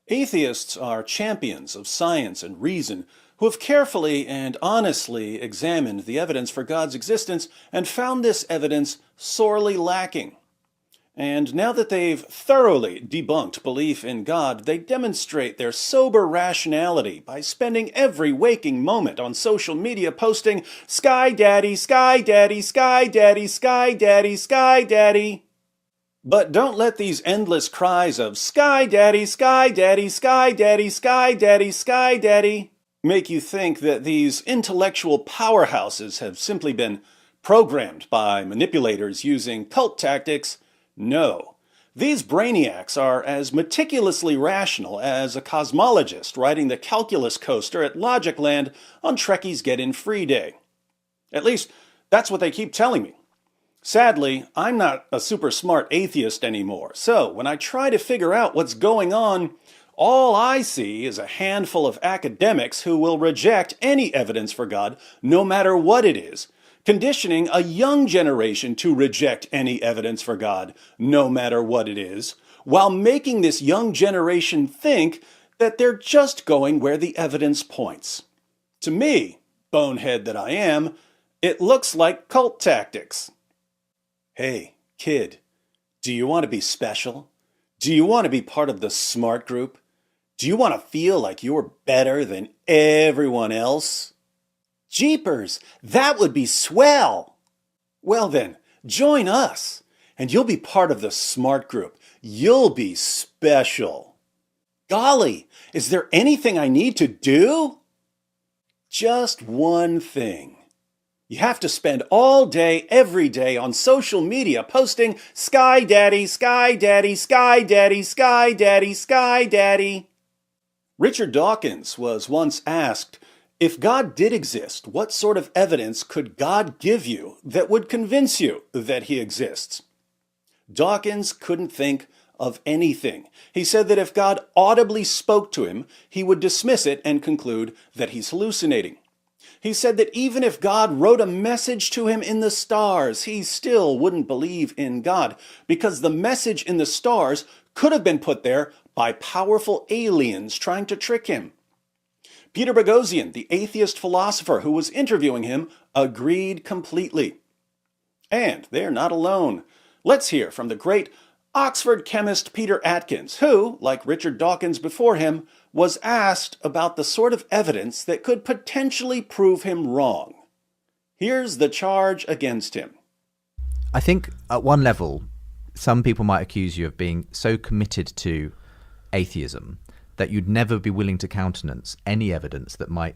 Atheists are champions of science and reason who have carefully and honestly examined the evidence for God's existence and found this evidence sorely lacking. And now that they've thoroughly debunked belief in God, they demonstrate their sober rationality by spending every waking moment on social media posting, "Sky Daddy, Sky Daddy, Sky Daddy, Sky Daddy, Sky Daddy." But don't let these endless cries of "Sky Daddy, Sky Daddy, Sky Daddy, Sky Daddy, Sky Daddy" make you think that these intellectual powerhouses have simply been programmed by manipulators using cult tactics. No. These brainiacs are as meticulously rational as a cosmologist writing the calculus coaster at Logic Land on Trekkie's Get-In Free Day. At least, that's what they keep telling me. Sadly, I'm not a super smart atheist anymore, so when I try to figure out what's going on, all I see is a handful of academics who will reject any evidence for God, no matter what it is, conditioning a young generation to reject any evidence for God, no matter what it is, while making this young generation think that they're just going where the evidence points. To me, bonehead that I am, it looks like cult tactics. Hey, kid, do you want to be special? Do you want to be part of the smart group? Do you want to feel like you're better than everyone else? Jeepers, that would be swell! Well then, join us, and you'll be part of the smart group. You'll be special. Golly, is there anything I need to do? Just one thing. You have to spend all day, every day on social media posting "Sky Daddy, Sky Daddy, Sky Daddy, Sky Daddy, Sky Daddy." Richard Dawkins was once asked, if God did exist, what sort of evidence could God give you that would convince you that he exists? Dawkins couldn't think of anything. He said that if God audibly spoke to him, he would dismiss it and conclude that he's hallucinating. He said that even if God wrote a message to him in the stars, he still wouldn't believe in God, because the message in the stars could have been put there by powerful aliens trying to trick him. Peter Boghossian, the atheist philosopher who was interviewing him, agreed completely. And they're not alone. Let's hear from the great Oxford chemist Peter Atkins, who, like Richard Dawkins before him, was asked about the sort of evidence that could potentially prove him wrong. Here's the charge against him. I think at one level, some people might accuse you of being so committed to atheism that you'd never be willing to countenance any evidence that might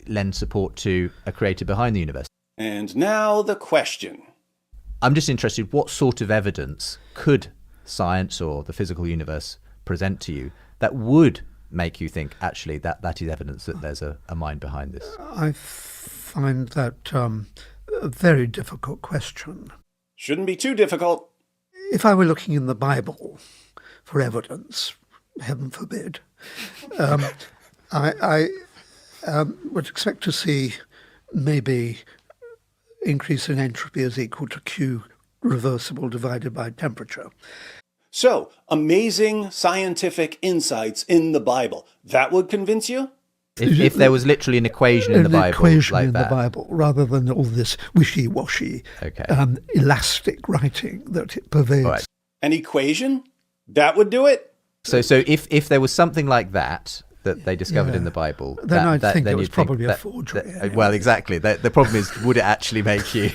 lend support to a creator behind the universe. And now the question. I'm just interested, what sort of evidence could science or the physical universe present to you that would make you think, actually, that is evidence that there's a mind behind this? I find that a very difficult question. Shouldn't be too difficult. If I were looking in the Bible for evidence, heaven forbid, I would expect to see maybe increase in entropy is equal to Q reversible divided by temperature. So, amazing scientific insights in the Bible. That would convince you? If there was literally an equation in the Bible, equation like in that. the Bible, rather than all this wishy-washy, Okay. Elastic writing that it pervades. Right. An equation? That would do it? So if there was something like that they discovered in the Bible, then I'd think it was you'd probably a that- forgery. that- anyway. Well, exactly. The problem is, would it actually make you?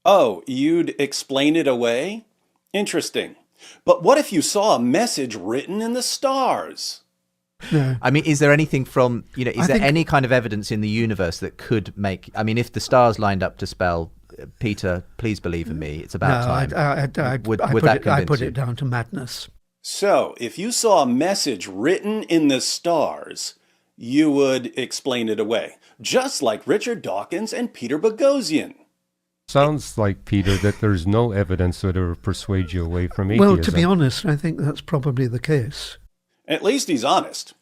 Oh, you'd explain it away? Interesting. But what if you saw a message written in the stars? No. I mean, is there anything from, is I there think- any kind of evidence in the universe that could make, I mean, if the stars lined up to spell, Peter, please believe in me, it's about time. I put it down to madness. So, if you saw a message written in the stars, you would explain it away, just like Richard Dawkins and Peter Boghossian. Sounds like, Peter, that there's no evidence that will persuade you away from atheism. Well, to be honest, I think that's probably the case. At least he's honest.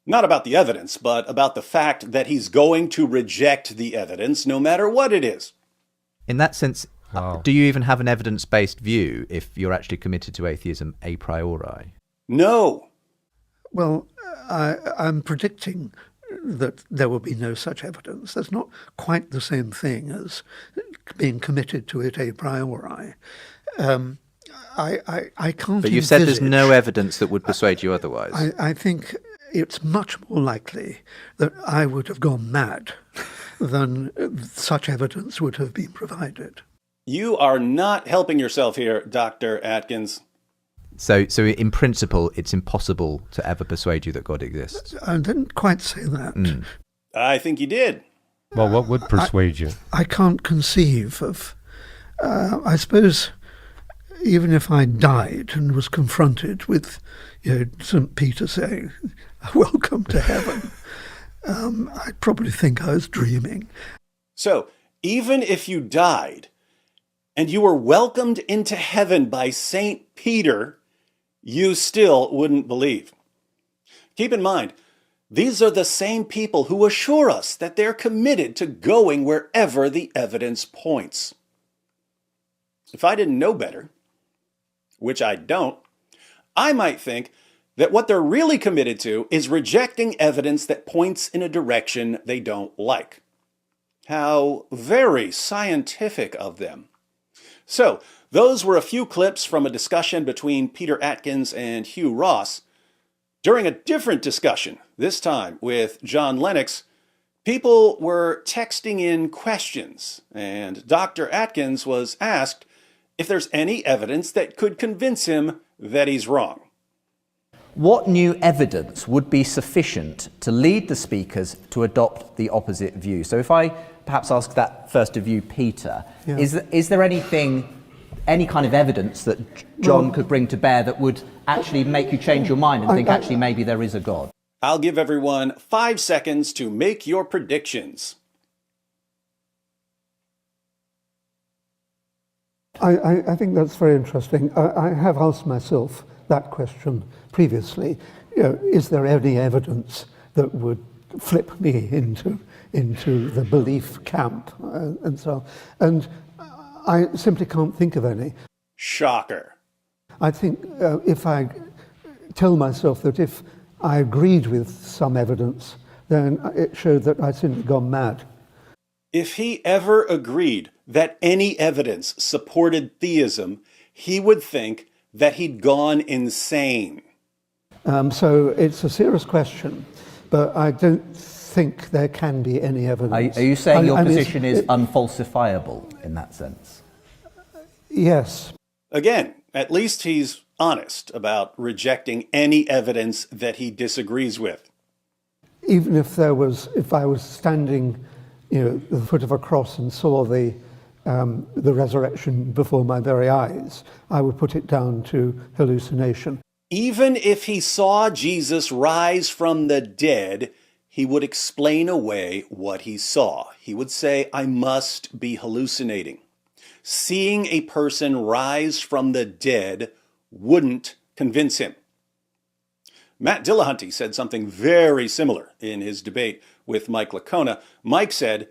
Not about the evidence, but about the fact that he's going to reject the evidence no matter what it is. In that sense, Wow. do you even have an evidence-based view if you're actually committed to atheism a priori? No. Well, I'm predicting that there will be no such evidence. That's not quite the same thing as being committed to it a priori. I can't. But you said there's envisage- no evidence that would persuade you otherwise. I think it's much more likely that I would have gone mad than such evidence would have been provided. You are not helping yourself here, Dr. Atkins. So in principle, it's impossible to ever persuade you that God exists. I didn't quite say that. I think you did. Well, what would persuade you? I can't conceive of... I suppose even if I died and was confronted with St. Peter saying, "Welcome to heaven," I'd probably think I was dreaming. So, even if you died and you were welcomed into heaven by St. Peter, you still wouldn't believe. Keep in mind, these are the same people who assure us that they're committed to going wherever the evidence points. If I didn't know better, which I don't, I might think that what they're really committed to is rejecting evidence that points in a direction they don't like. How very scientific of them. So, those were a few clips from a discussion between Peter Atkins and Hugh Ross. During a different discussion, this time with John Lennox, people were texting in questions, and Dr. Atkins was asked if there's any evidence that could convince him that he's wrong. What new evidence would be sufficient to lead the speakers to adopt the opposite view? So if I perhaps ask that first of you, Peter, Yeah. is there any kind of evidence that John could bring to bear that would actually make you change your mind and think actually maybe there is a God? I'll give everyone 5 seconds to make your predictions. I think that's very interesting. I have asked myself that question previously. Is there any evidence that would flip me into the belief camp and so on? And I simply can't think of any. Shocker. I think if I tell myself that if I agreed with some evidence, then it showed that I'd simply gone mad. If he ever agreed that any evidence supported theism, he would think that he'd gone insane. So it's a serious question, but I don't think there can be any evidence. Are you saying your I mean, position is unfalsifiable in that sense? Yes. Again, at least he's honest about rejecting any evidence that he disagrees with. Even if I was standing, at the foot of a cross and saw the resurrection before my very eyes, I would put it down to hallucination. Even if he saw Jesus rise from the dead, he would explain away what he saw. He would say, "I must be hallucinating." Seeing a person rise from the dead wouldn't convince him. Matt Dillahunty said something very similar in his debate with Mike Licona. Mike said,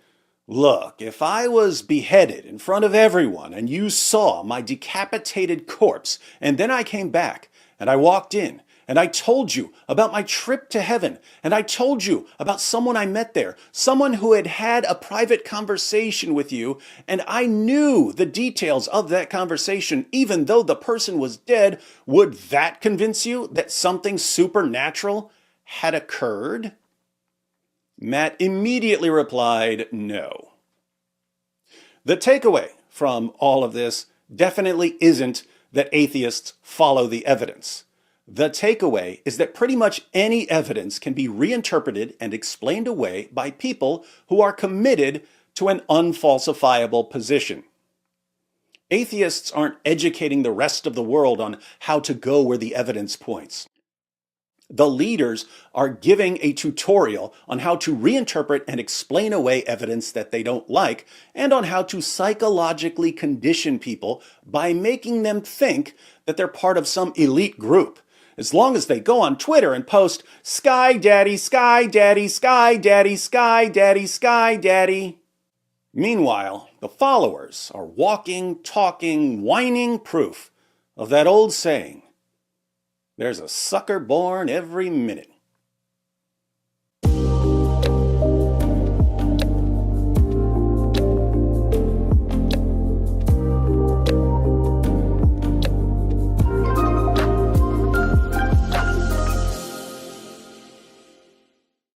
"Look, if I was beheaded in front of everyone and you saw my decapitated corpse, and then I came back and I walked in and I told you about my trip to heaven, and I told you about someone I met there, someone who had had a private conversation with you, and I knew the details of that conversation even though the person was dead, would that convince you that something supernatural had occurred?" Matt immediately replied, "No." The takeaway from all of this definitely isn't that atheists follow the evidence. The takeaway is that pretty much any evidence can be reinterpreted and explained away by people who are committed to an unfalsifiable position. Atheists aren't educating the rest of the world on how to go where the evidence points. The leaders are giving a tutorial on how to reinterpret and explain away evidence that they don't like, and on how to psychologically condition people by making them think that they're part of some elite group, as long as they go on Twitter and post, "Sky Daddy, Sky Daddy, Sky Daddy, Sky Daddy, Sky Daddy." Meanwhile, the followers are walking, talking, whining proof of that old saying, There's a sucker born every minute.